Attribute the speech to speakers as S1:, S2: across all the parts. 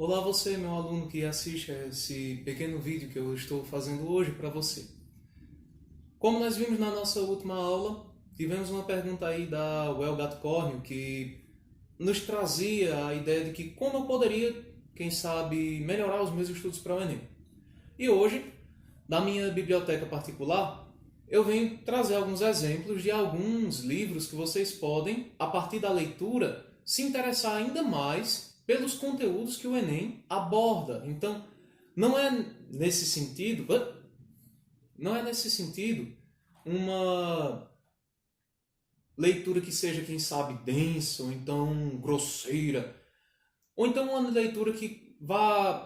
S1: Olá você, meu aluno que assiste a esse pequeno vídeo que eu estou fazendo hoje para você. Como nós vimos na nossa última aula, tivemos uma pergunta aí da Well Córneo que nos trazia a ideia de que como eu poderia, quem sabe, melhorar os meus estudos para o Enem. E hoje, na minha biblioteca particular, eu venho trazer alguns exemplos de alguns livros que vocês podem, a partir da leitura, se interessar ainda mais pelos conteúdos que o Enem aborda. Então, não é nesse sentido, não é nesse sentido uma leitura que seja, quem sabe, densa, ou então grosseira, ou então uma leitura que vá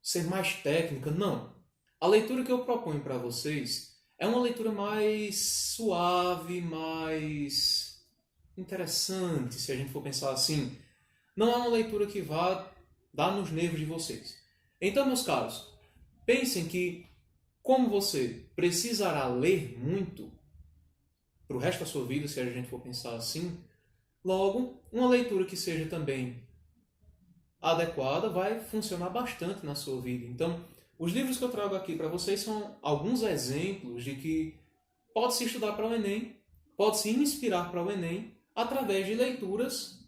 S1: ser mais técnica. Não. A leitura que eu proponho para vocês é uma leitura mais suave, mais interessante, se a gente for pensar assim. Não é uma leitura que vá dar nos nervos de vocês. Então, meus caros, pensem que, como você precisará ler muito para o resto da sua vida, se a gente for pensar assim, logo, uma leitura que seja também adequada vai funcionar bastante na sua vida. Então, os livros que eu trago aqui para vocês são alguns exemplos de que pode-se estudar para o Enem, pode-se inspirar para o Enem através de leituras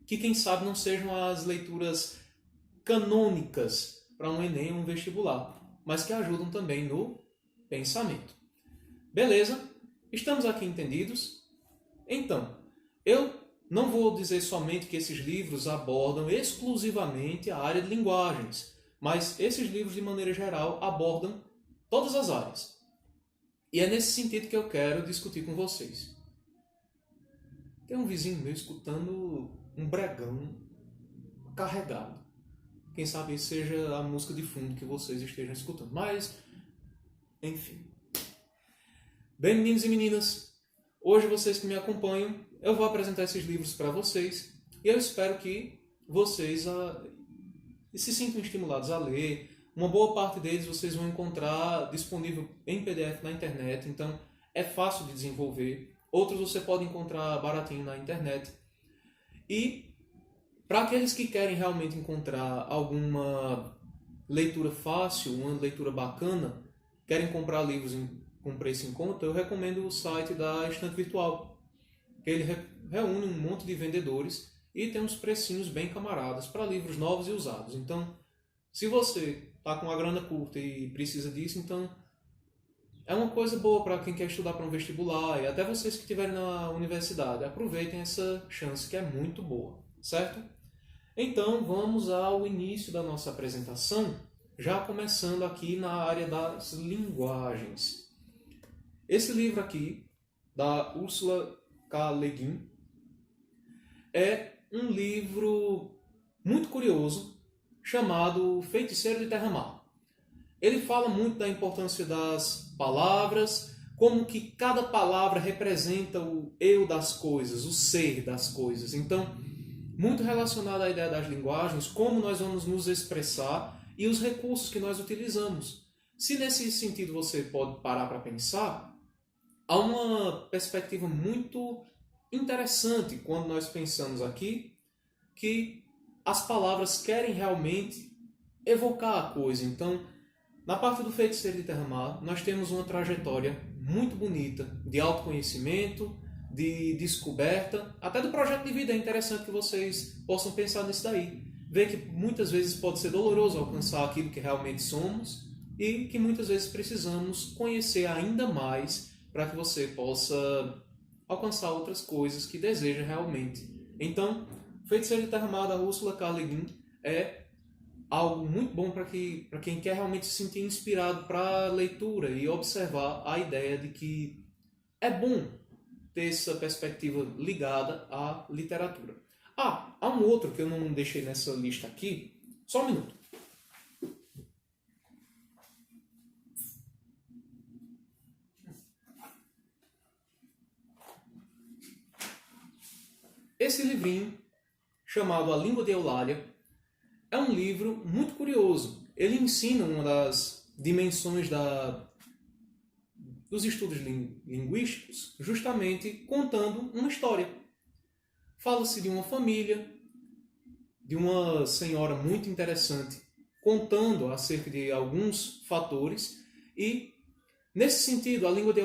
S1: que, quem sabe, não sejam as leituras canônicas para um Enem ou um vestibular, mas que ajudam também no pensamento. Beleza? Estamos aqui entendidos? Então, eu não vou dizer somente que esses livros abordam exclusivamente a área de linguagens, mas esses livros, de maneira geral, abordam todas as áreas. E é nesse sentido que eu quero discutir com vocês. Tem um vizinho meu escutando um bregão carregado. Quem sabe isso seja a música de fundo que vocês estejam escutando. Mas, enfim. Bem, meninos e meninas, hoje vocês que me acompanham, eu vou apresentar esses livros para vocês e eu espero que vocês se sintam estimulados a ler. Uma boa parte deles vocês vão encontrar disponível em PDF na internet, então é fácil de desenvolver. Outros você pode encontrar baratinho na internet. E para aqueles que querem realmente encontrar alguma leitura fácil, uma leitura bacana, querem comprar livros com preço em conta, eu recomendo o site da Estante Virtual. Ele reúne um monte de vendedores e tem uns precinhos bem camaradas para livros novos e usados. Então, se você está com a grana curta e precisa disso, então é uma coisa boa para quem quer estudar para um vestibular e até vocês que estiverem na universidade. Aproveitem essa chance que é muito boa, certo? Então, vamos ao início da nossa apresentação, já começando aqui na área das linguagens. Esse livro aqui, da Ursula K. Le Guin, é um livro muito curioso chamado Feiticeiro de Terra-Mar. Ele fala muito da importância das palavras, como que cada palavra representa o eu das coisas, o ser das coisas. Então, muito relacionado à ideia das linguagens, como nós vamos nos expressar e os recursos que nós utilizamos. Se nesse sentido você pode parar para pensar, há uma perspectiva muito interessante quando nós pensamos aqui que as palavras querem realmente evocar a coisa. Então, na parte do Feiticeiro de Terra-Mar, nós temos uma trajetória muito bonita de autoconhecimento, de descoberta, até do projeto de vida. É interessante que vocês possam pensar nisso daí. Ver que muitas vezes pode ser doloroso alcançar aquilo que realmente somos e que muitas vezes precisamos conhecer ainda mais para que você possa alcançar outras coisas que deseja realmente. Então, Feiticeiro de Terra-Mar, da Ursula K. Le Guin, é algo muito bom para quem quer realmente se sentir inspirado para a leitura e observar a ideia de que é bom ter essa perspectiva ligada à literatura. Há um outro que eu não deixei nessa lista aqui. Só um minuto. Esse livrinho, chamado A Língua de Eulália, é um livro muito curioso. Ele ensina uma das dimensões dos estudos linguísticos, justamente contando uma história. Fala-se de uma família de uma senhora muito interessante contando acerca de alguns fatores e, nesse sentido, a língua de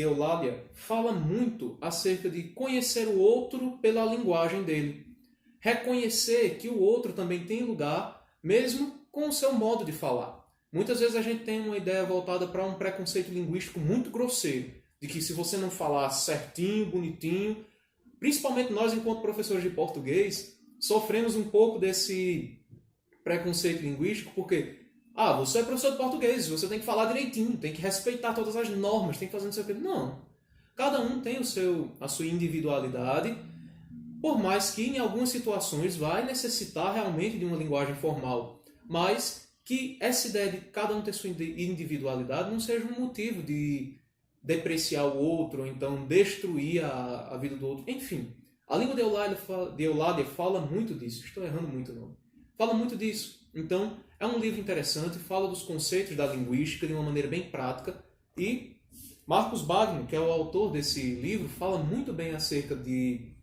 S1: Eulália fala muito acerca de conhecer o outro pela linguagem dele. Reconhecer que o outro também tem lugar, mesmo com o seu modo de falar. Muitas vezes a gente tem uma ideia voltada para um preconceito linguístico muito grosseiro, de que se você não falar certinho, bonitinho, principalmente nós enquanto professores de português, sofremos um pouco desse preconceito linguístico, porque você é professor de português, você tem que falar direitinho, tem que respeitar todas as normas, tem que fazer não sei o quê. Não. Cada um tem a sua individualidade, por mais que em algumas situações vai necessitar realmente de uma linguagem formal. Mas que essa ideia de cada um ter sua individualidade não seja um motivo de depreciar o outro, ou então destruir a vida do outro. Enfim, a língua de Eulália fala muito disso. Estou errando muito o nome. Fala muito disso. Então, é um livro interessante, fala dos conceitos da linguística de uma maneira bem prática. E Marcus Bagno, que é o autor desse livro, fala muito bem acerca de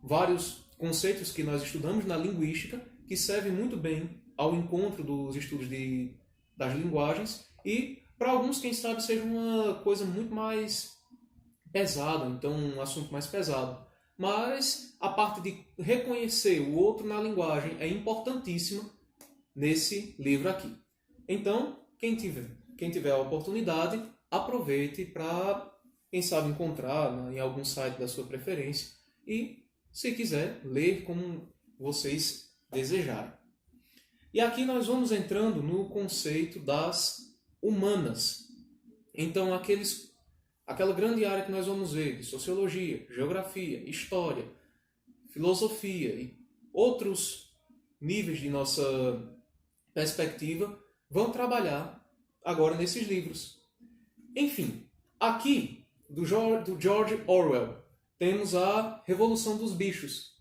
S1: vários conceitos que nós estudamos na linguística, que servem muito bem ao encontro dos estudos das linguagens e, para alguns, quem sabe, seja uma coisa muito mais pesada, então um assunto mais pesado. Mas a parte de reconhecer o outro na linguagem é importantíssima nesse livro aqui. Então, quem tiver a oportunidade, aproveite para, quem sabe, encontrar em algum site da sua preferência e, se quiser, ler como vocês desejarem. E aqui nós vamos entrando no conceito das humanas. Então, aquela grande área que nós vamos ver de sociologia, geografia, história, filosofia e outros níveis de nossa perspectiva vão trabalhar agora nesses livros. Enfim, aqui, do George Orwell, temos a Revolução dos Bichos.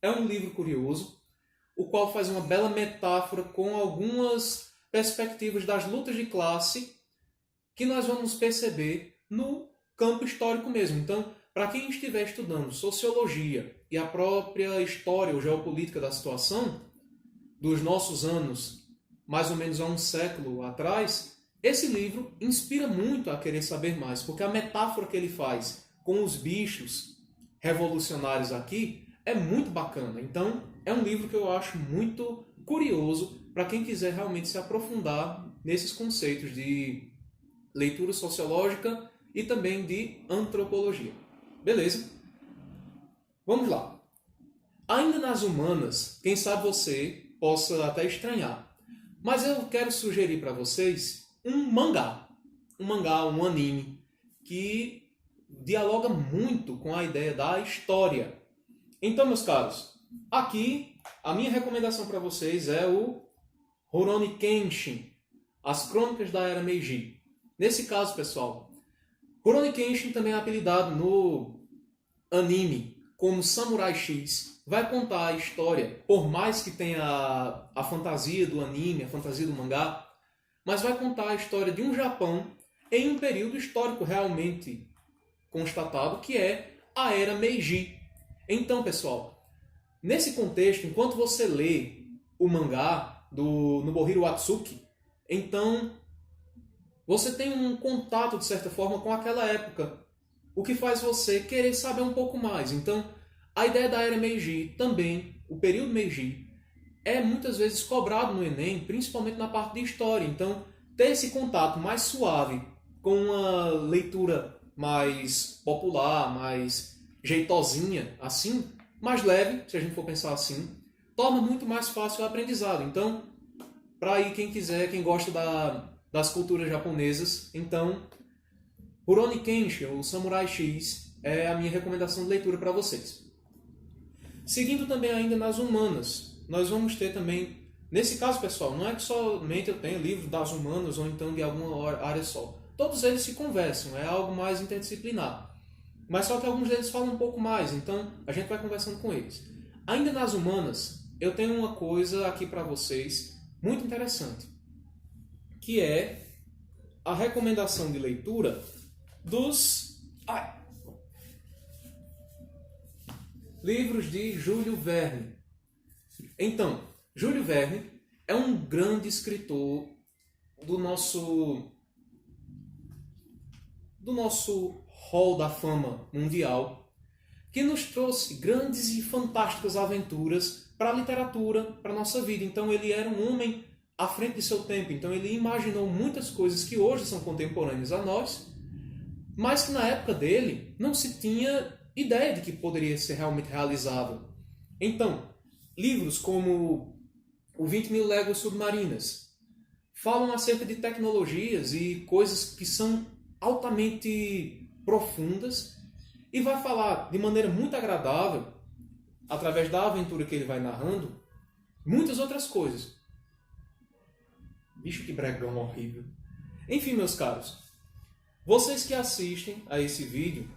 S1: É um livro curioso, o qual faz uma bela metáfora com algumas perspectivas das lutas de classe que nós vamos perceber no campo histórico mesmo. Então, para quem estiver estudando sociologia e a própria história ou geopolítica da situação dos nossos anos, mais ou menos há um século atrás, esse livro inspira muito a querer saber mais, porque a metáfora que ele faz com os bichos revolucionários aqui é muito bacana. Então, é um livro que eu acho muito curioso para quem quiser realmente se aprofundar nesses conceitos de leitura sociológica e também de antropologia. Beleza? Vamos lá. Ainda nas humanas, quem sabe você possa até estranhar, mas eu quero sugerir para vocês um mangá, um anime, que dialoga muito com a ideia da história. Então, meus caros, aqui a minha recomendação para vocês é o Rurouni Kenshin, As Crônicas da Era Meiji. Nesse caso, pessoal, Rurouni Kenshin também é apelidado no anime como Samurai X. Vai contar a história, por mais que tenha a fantasia do anime, a fantasia do mangá, mas vai contar a história de um Japão em um período histórico realmente constatado, que é a Era Meiji. Então, pessoal, nesse contexto, enquanto você lê o mangá do Nobuhiro Watsuki, então você tem um contato, de certa forma, com aquela época, o que faz você querer saber um pouco mais. Então, a ideia da Era Meiji também, o período Meiji, é muitas vezes cobrado no Enem, principalmente na parte de história. Então, ter esse contato mais suave, com uma leitura mais popular, mais jeitosinha, assim, mais leve, se a gente for pensar assim, torna muito mais fácil o aprendizado. Então, para aí quem quiser, quem gosta das culturas japonesas, então, Rurouni Kenshin, o Samurai X, é a minha recomendação de leitura para vocês. Seguindo também ainda nas humanas, nós vamos ter também, nesse caso, pessoal, não é que somente eu tenho livro das humanas ou então de alguma área só. Todos eles se conversam, é algo mais interdisciplinar. Mas só que alguns deles falam um pouco mais, então a gente vai conversando com eles. Ainda nas humanas, eu tenho uma coisa aqui para vocês muito interessante, que é a recomendação de leitura dos livros de Júlio Verne. Então, Júlio Verne é um grande escritor do nosso hall da fama mundial, que nos trouxe grandes e fantásticas aventuras para a literatura, para a nossa vida. Então ele era um homem à frente de seu tempo. Então ele imaginou muitas coisas que hoje são contemporâneas a nós, mas que na época dele não se tinha ideia de que poderia ser realmente realizável. Então, livros como o 20.000 Léguas Submarinas falam acerca de tecnologias e coisas que são altamente profundas, e vai falar de maneira muito agradável, através da aventura que ele vai narrando, muitas outras coisas. Bicho, que bregão horrível. Enfim, meus caros, vocês que assistem a esse vídeo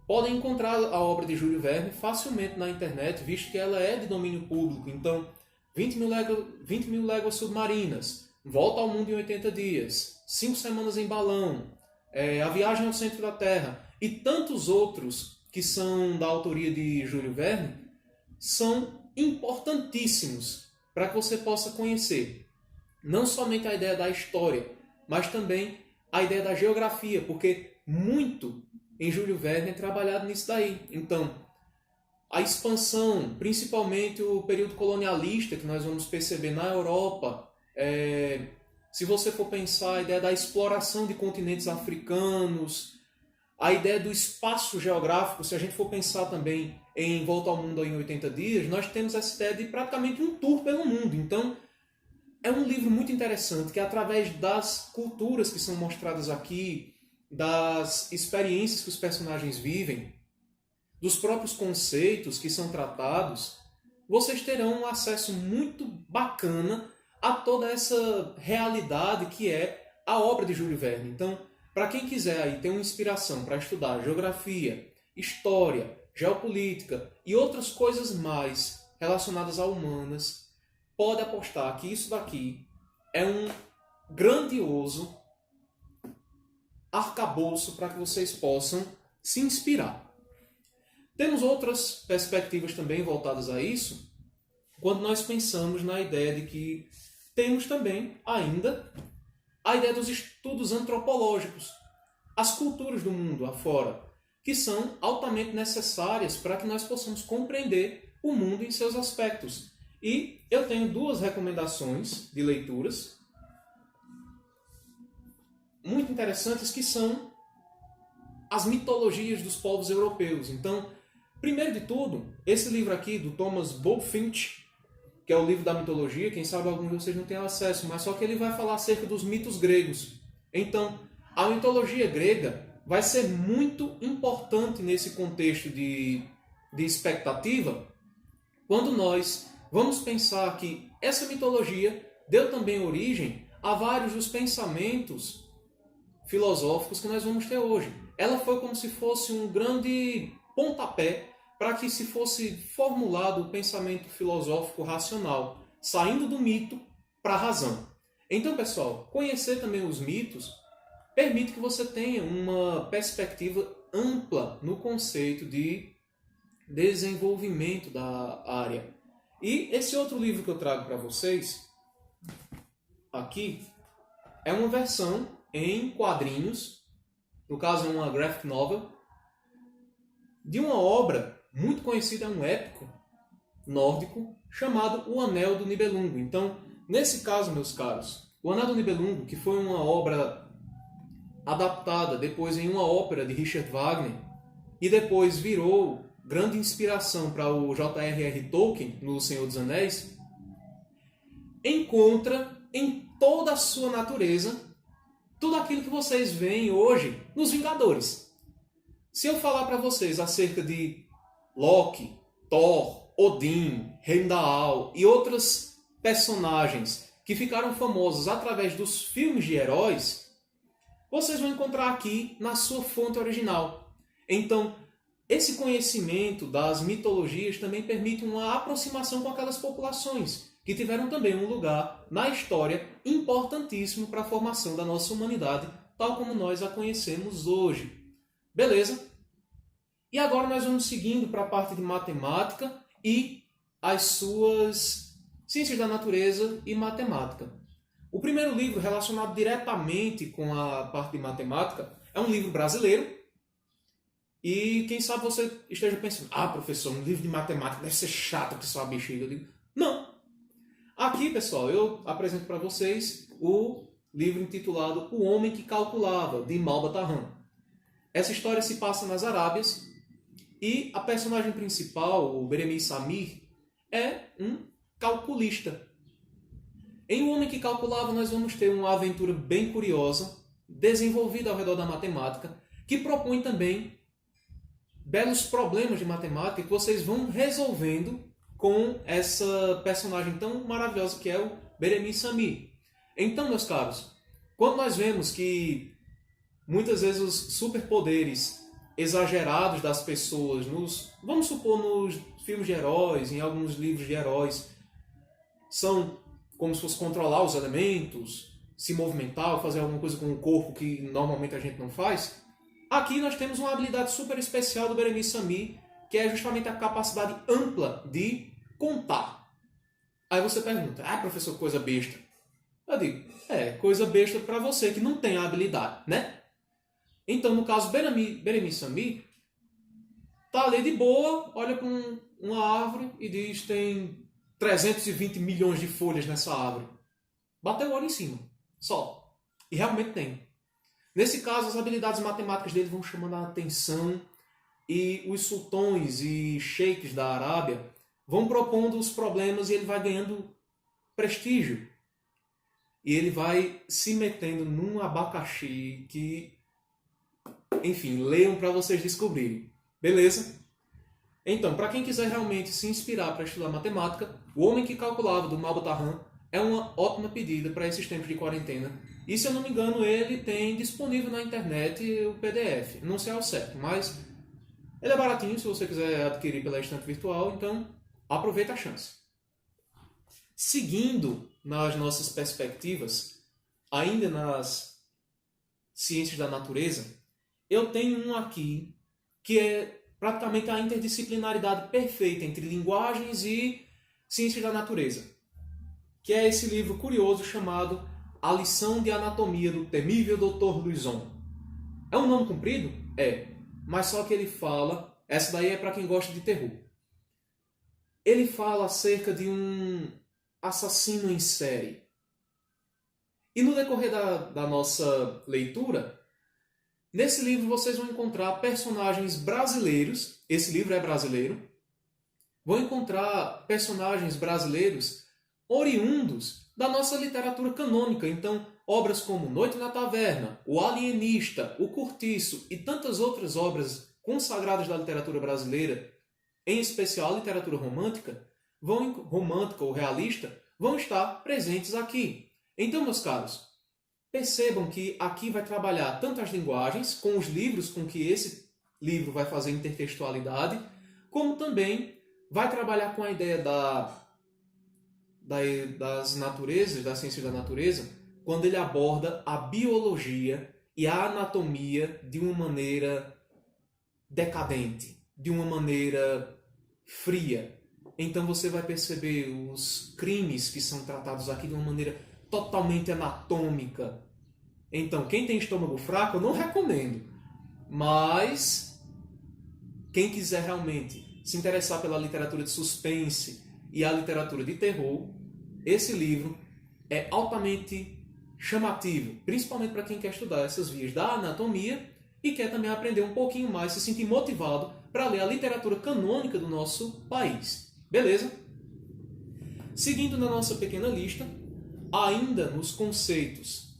S1: podem encontrar a obra de Júlio Verne facilmente na internet, visto que ela é de domínio público. Então, 20.000 Léguas Submarinas, Volta ao Mundo em 80 Dias, 5 Semanas em Balão, A Viagem ao Centro da Terra e tantos outros que são da autoria de Júlio Verne, são importantíssimos para que você possa conhecer não somente a ideia da história, mas também a ideia da geografia, porque muito em Júlio Verne é trabalhado nisso daí. Então, a expansão, principalmente o período colonialista que nós vamos perceber na Europa, se você for pensar a ideia da exploração de continentes africanos, a ideia do espaço geográfico, se a gente for pensar também em Volta ao Mundo em 80 Dias, nós temos essa ideia de praticamente um tour pelo mundo. Então, é um livro muito interessante que, através das culturas que são mostradas aqui, das experiências que os personagens vivem, dos próprios conceitos que são tratados, vocês terão um acesso muito bacana a toda essa realidade que é a obra de Júlio Verne. Então, para quem quiser aí ter uma inspiração para estudar geografia, história, geopolítica e outras coisas mais relacionadas a humanas, pode apostar que isso daqui é um grandioso arcabouço para que vocês possam se inspirar. Temos outras perspectivas também voltadas a isso, quando nós pensamos na ideia de que temos também ainda a ideia dos estudos antropológicos, as culturas do mundo afora, que são altamente necessárias para que nós possamos compreender o mundo em seus aspectos. E eu tenho duas recomendações de leituras muito interessantes, que são as mitologias dos povos europeus. Então, primeiro de tudo, esse livro aqui do Thomas Bulfinch, que é o livro da mitologia, quem sabe alguns de vocês não têm acesso, mas só que ele vai falar acerca dos mitos gregos. Então, a mitologia grega vai ser muito importante nesse contexto de expectativa, quando nós vamos pensar que essa mitologia deu também origem a vários dos pensamentos filosóficos que nós vamos ter hoje. Ela foi como se fosse um grande pontapé para que se fosse formulado o pensamento filosófico racional, saindo do mito para a razão. Então, pessoal, conhecer também os mitos permite que você tenha uma perspectiva ampla no conceito de desenvolvimento da área. E esse outro livro que eu trago para vocês, aqui, é uma versão em quadrinhos, no caso é uma graphic novel, de uma obra muito conhecida, é um épico nórdico, chamado O Anel do Nibelungo. Então, nesse caso, meus caros, O Anel do Nibelungo, que foi uma obra adaptada depois em uma ópera de Richard Wagner, e depois virou grande inspiração para o J.R.R. Tolkien, no Senhor dos Anéis, encontra em toda a sua natureza tudo aquilo que vocês veem hoje nos Vingadores. Se eu falar para vocês acerca de Loki, Thor, Odin, Heimdall e outros personagens que ficaram famosos através dos filmes de heróis, vocês vão encontrar aqui na sua fonte original. Então, esse conhecimento das mitologias também permite uma aproximação com aquelas populações que tiveram também um lugar na história importantíssimo para a formação da nossa humanidade, tal como nós a conhecemos hoje. Beleza? E agora nós vamos seguindo para a parte de matemática e as suas Ciências da Natureza e Matemática. O primeiro livro relacionado diretamente com a parte de matemática é um livro brasileiro. E quem sabe você esteja pensando, professor, um livro de matemática deve ser chato que só a bexiga. Eu digo, não. Aqui, pessoal, eu apresento para vocês o livro intitulado O Homem que Calculava, de Malba Tahan. Essa história se passa nas Arábias e a personagem principal, o Beremi Samir, é um calculista. Em O Homem que Calculava, nós vamos ter uma aventura bem curiosa, desenvolvida ao redor da matemática, que propõe também belos problemas de matemática que vocês vão resolvendo com essa personagem tão maravilhosa que é o Beremi Samir. Então, meus caros, quando nós vemos que muitas vezes os superpoderes exagerados das pessoas, vamos supor, nos filmes de heróis, em alguns livros de heróis, são como se fosse controlar os elementos, se movimentar, fazer alguma coisa com o corpo que normalmente a gente não faz. Aqui nós temos uma habilidade super especial do Beremi Samir, que é justamente a capacidade ampla de contar. Aí você pergunta, professor, coisa besta. Eu digo, coisa besta para você que não tem a habilidade, né? Então, no caso, Beremi Samir está ali de boa, olha para uma árvore e diz, tem 320 milhões de folhas nessa árvore. Bateu o olho em cima, só. E realmente tem. Nesse caso, as habilidades matemáticas dele vão chamando a atenção e os sultões e sheiks da Arábia vão propondo os problemas e ele vai ganhando prestígio. E ele vai se metendo num abacaxi que, enfim, leiam para vocês descobrirem. Beleza? Então, para quem quiser realmente se inspirar para estudar matemática, O Homem que Calculava, do Malba Tahan, é uma ótima pedida para esses tempos de quarentena. E, se eu não me engano, ele tem disponível na internet o PDF. Não sei ao certo, mas ele é baratinho se você quiser adquirir pela estante virtual, então aproveita a chance. Seguindo nas nossas perspectivas, ainda nas ciências da natureza, eu tenho um aqui que é praticamente a interdisciplinaridade perfeita entre linguagens e ciências da natureza, que é esse livro curioso chamado A Lição de Anatomia do Temível Dr. Luizon. É um nome comprido? É, mas só que ele fala, essa daí é para quem gosta de terror. Ele fala acerca de um assassino em série. E no decorrer da nossa leitura, nesse livro vocês vão encontrar personagens brasileiros, esse livro é brasileiro, vão encontrar personagens brasileiros oriundos da nossa literatura canônica. Então, obras como Noite na Taverna, O Alienista, O Curtiço e tantas outras obras consagradas da literatura brasileira, em especial a literatura romântica ou realista, vão estar presentes aqui. Então, meus caros, percebam que aqui vai trabalhar tanto as linguagens, com os livros com que esse livro vai fazer intertextualidade, como também vai trabalhar com a ideia das naturezas, das ciências da natureza, quando ele aborda a biologia e a anatomia de uma maneira decadente, de uma maneira fria. Então você vai perceber os crimes que são tratados aqui de uma maneira totalmente anatômica. Então, quem tem estômago fraco, eu não recomendo. Mas quem quiser realmente se interessar pela literatura de suspense e a literatura de terror, esse livro é altamente chamativo, principalmente para quem quer estudar essas vias da anatomia e quer também aprender um pouquinho mais, se sentir motivado para ler a literatura canônica do nosso país. Beleza? Seguindo na nossa pequena lista, ainda nos conceitos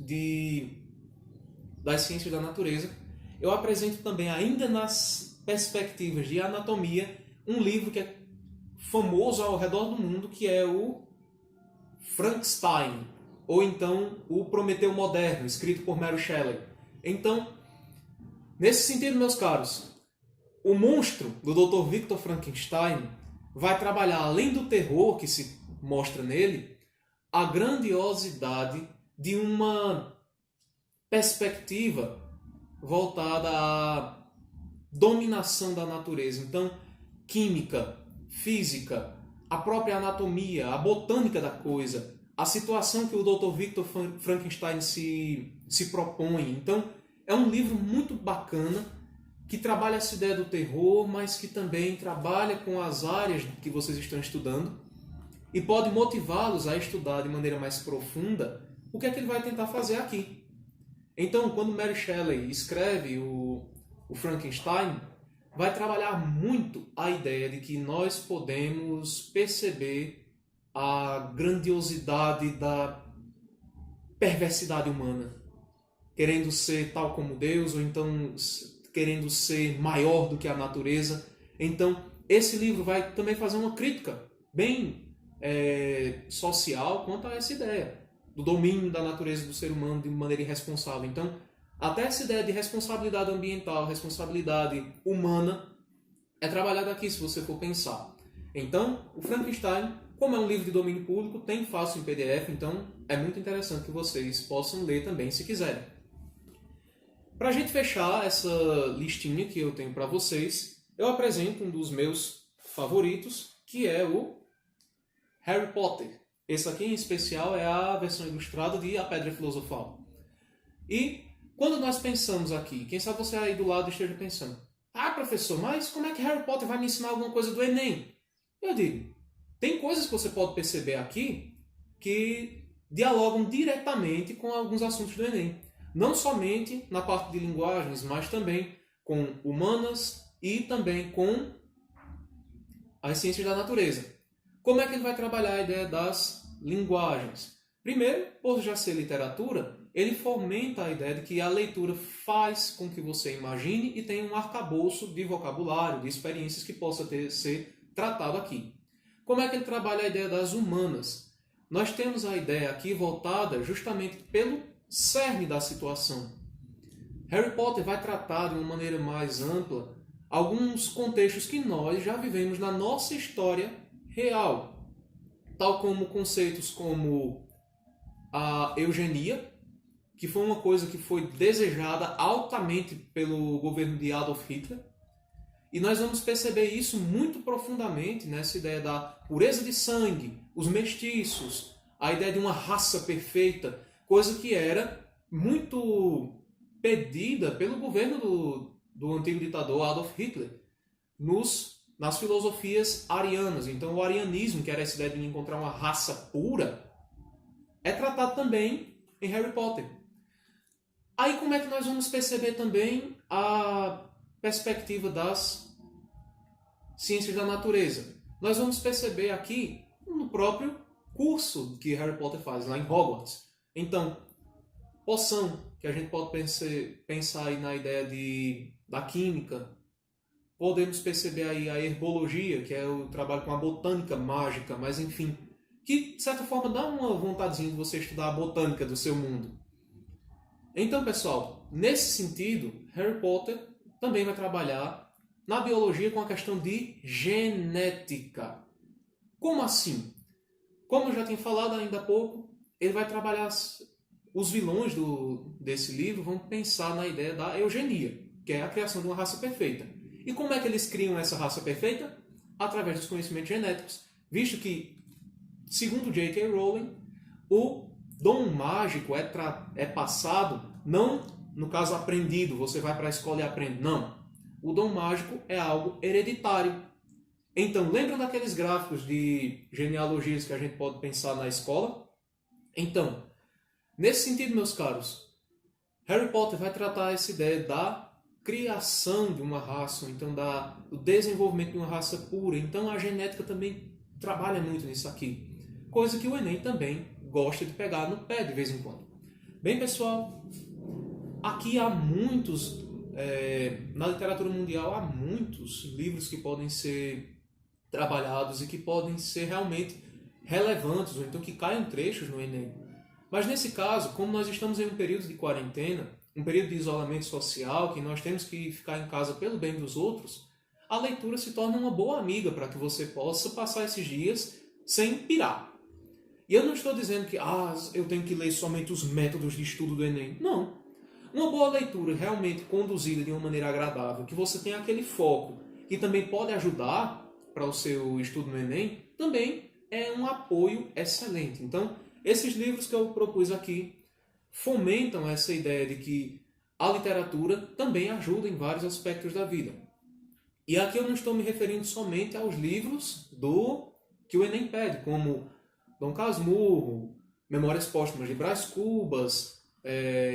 S1: das ciências da natureza, eu apresento também, ainda nas perspectivas de anatomia, um livro que é famoso ao redor do mundo, que é o Frankenstein, ou então o Prometeu Moderno, escrito por Mary Shelley. Então, nesse sentido, meus caros, o monstro do Dr. Victor Frankenstein vai trabalhar, além do terror que se mostra nele, a grandiosidade de uma perspectiva voltada à dominação da natureza. Então, química, física, a própria anatomia, a botânica da coisa, a situação que o Dr. Victor Frankenstein se propõe. Então, é um livro muito bacana, que trabalha essa ideia do terror, mas que também trabalha com as áreas que vocês estão estudando e pode motivá-los a estudar de maneira mais profunda o que é que ele vai tentar fazer aqui. Então, quando Mary Shelley escreve o Frankenstein, vai trabalhar muito a ideia de que nós podemos perceber a grandiosidade da perversidade humana, querendo ser tal como Deus, ou então querendo ser maior do que a natureza. Então, esse livro vai também fazer uma crítica bem social quanto a essa ideia do domínio da natureza do ser humano de maneira irresponsável. Então, até essa ideia de responsabilidade ambiental, responsabilidade humana, é trabalhada aqui, se você for pensar. Então, o Frankenstein, como é um livro de domínio público, tem fácil em PDF, então é muito interessante que vocês possam ler também, se quiserem. Para a gente fechar essa listinha que eu tenho para vocês, eu apresento um dos meus favoritos, que é o Harry Potter. Esse aqui, em especial, é a versão ilustrada de A Pedra Filosofal. E quando nós pensamos aqui, quem sabe você aí do lado esteja pensando: ah, professor, mas como é que Harry Potter vai me ensinar alguma coisa do Enem? Eu digo, tem coisas que você pode perceber aqui que dialogam diretamente com alguns assuntos do Enem. Não somente na parte de linguagens, mas também com humanas e também com as ciências da natureza. Como é que ele vai trabalhar a ideia das linguagens? Primeiro, por já ser literatura, ele fomenta a ideia de que a leitura faz com que você imagine e tenha um arcabouço de vocabulário, de experiências que possa ser tratado aqui. Como é que ele trabalha a ideia das humanas? Nós temos a ideia aqui voltada justamente pelo cerne da situação. Harry Potter vai tratar de uma maneira mais ampla alguns contextos que nós já vivemos na nossa história real, tal como conceitos como a eugenia, que foi uma coisa que foi desejada altamente pelo governo de Adolf Hitler, e nós vamos perceber isso muito profundamente nessa ideia da pureza de sangue, os mestiços, a ideia de uma raça perfeita, coisa que era muito pedida pelo governo do antigo ditador Adolf Hitler nas filosofias arianas. Então o arianismo, que era essa ideia de encontrar uma raça pura, é tratado também em Harry Potter. Aí como é que nós vamos perceber também a perspectiva das ciências da natureza? Nós vamos perceber aqui no próprio curso que Harry Potter faz, lá em Hogwarts. Então, poção, que a gente pode pensar aí na ideia da química. Podemos perceber aí a herbologia, que é o trabalho com a botânica mágica, mas enfim, que de certa forma dá uma vontadezinha de você estudar a botânica do seu mundo. Então, pessoal, nesse sentido, Harry Potter também vai trabalhar na biologia com a questão de genética. Como assim? Como eu já tinha falado ainda há pouco, ele vai trabalhar, os vilões desse livro vão pensar na ideia da eugenia, que é a criação de uma raça perfeita. E como é que eles criam essa raça perfeita? Através dos conhecimentos genéticos, visto que, segundo J.K. Rowling, o dom mágico é passado, não, no caso, aprendido, você vai para a escola e aprende. Não. O dom mágico é algo hereditário. Então, lembram daqueles gráficos de genealogias que a gente pode pensar na escola? Então, nesse sentido, meus caros, Harry Potter vai tratar essa ideia da criação de uma raça, então do desenvolvimento de uma raça pura. Então, a genética também trabalha muito nisso aqui. Coisa que o Enem também gosta de pegar no pé de vez em quando. Bem, pessoal, aqui há muitos, na literatura mundial, há muitos livros que podem ser trabalhados e que podem ser realmente relevantes, ou então que caiam trechos no Enem. Mas nesse caso, como nós estamos em um período de quarentena, um período de isolamento social, que nós temos que ficar em casa pelo bem dos outros, a leitura se torna uma boa amiga para que você possa passar esses dias sem pirar. E eu não estou dizendo que eu tenho que ler somente os métodos de estudo do Enem. Não. Uma boa leitura realmente conduzida de uma maneira agradável, que você tenha aquele foco, que também pode ajudar para o seu estudo no Enem, também é um apoio excelente. Então, esses livros que eu propus aqui fomentam essa ideia de que a literatura também ajuda em vários aspectos da vida. E aqui eu não estou me referindo somente aos livros que o Enem pede, como Dom Casmurro, Memórias Póstumas de Brás Cubas,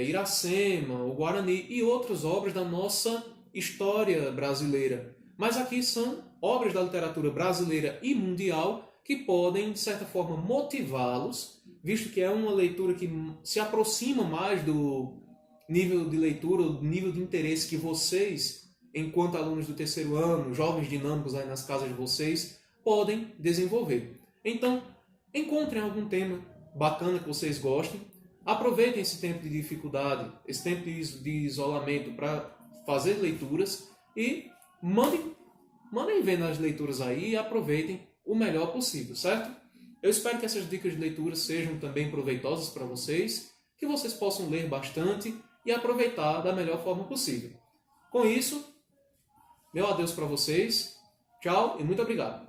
S1: Iracema, o Guarani e outras obras da nossa história brasileira. Mas aqui são obras da literatura brasileira e mundial que podem, de certa forma, motivá-los, visto que é uma leitura que se aproxima mais do nível de leitura, do nível de interesse que vocês, enquanto alunos do terceiro ano, jovens dinâmicos aí nas casas de vocês, podem desenvolver. Então, encontrem algum tema bacana que vocês gostem, aproveitem esse tempo de dificuldade, esse tempo de isolamento para fazer leituras e mandem ver nas leituras aí e aproveitem o melhor possível, certo? Eu espero que essas dicas de leitura sejam também proveitosas para vocês, que vocês possam ler bastante e aproveitar da melhor forma possível. Com isso, meu adeus para vocês, tchau e muito obrigado.